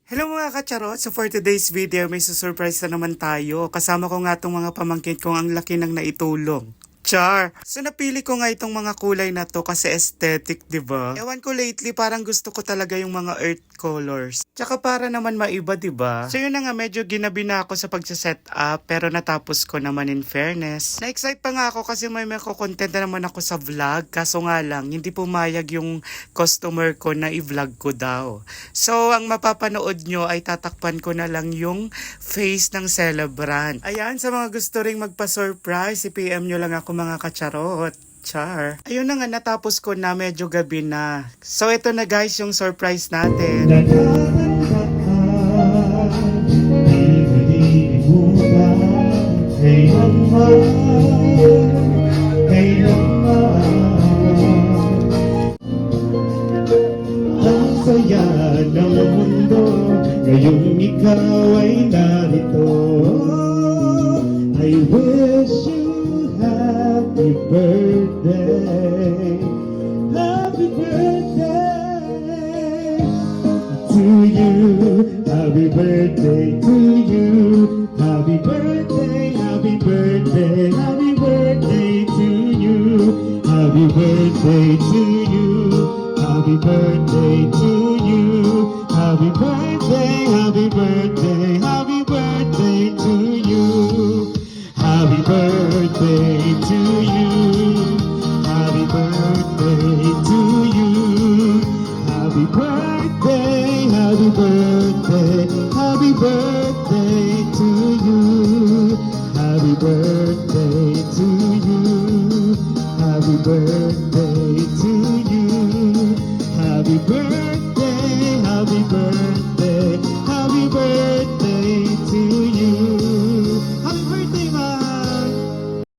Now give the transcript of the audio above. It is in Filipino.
Hello mga kacharot! So for today's video, may susurprise na naman tayo. Kasama ko nga itong mga pamangkin kong ang laki ng naitulong. Char! So napili ko nga itong mga kulay na to kasi aesthetic, diba? Ewan ko lately, parang gusto ko talaga yung mga earth colors. Tsaka para naman maiba, diba? So yun na nga, medyo ginabi na ako sa pagsaset up, pero natapos ko naman in fairness. Na-excite pa nga ako kasi may content na naman ako sa vlog, kaso nga lang, hindi pumayag yung customer ko na i-vlog ko daw. So ang mapapanood nyo ay tatakpan ko na lang yung face ng celebrant. Ayan, sa mga gusto ring magpa-surprise, i-PM nyo lang ako mga kacharot. Char. Ayun na nga, natapos ko na, medyo gabi na. So ito na guys yung surprise natin. Ang saya ng mundo, ngayong ikaw ay narito. I wish you happy birthday, happy birthday to you, happy birthday to you, happy birthday, happy birthday, happy birthday to you, happy birthday to you, happy birthday to you, happy birthday, happy birthday, happy birthday to you. Happy birthday to you. Happy birthday to you. Happy birthday, happy birthday, happy birthday to you. Happy birthday to you. Happy birthday to you. Happy birthday.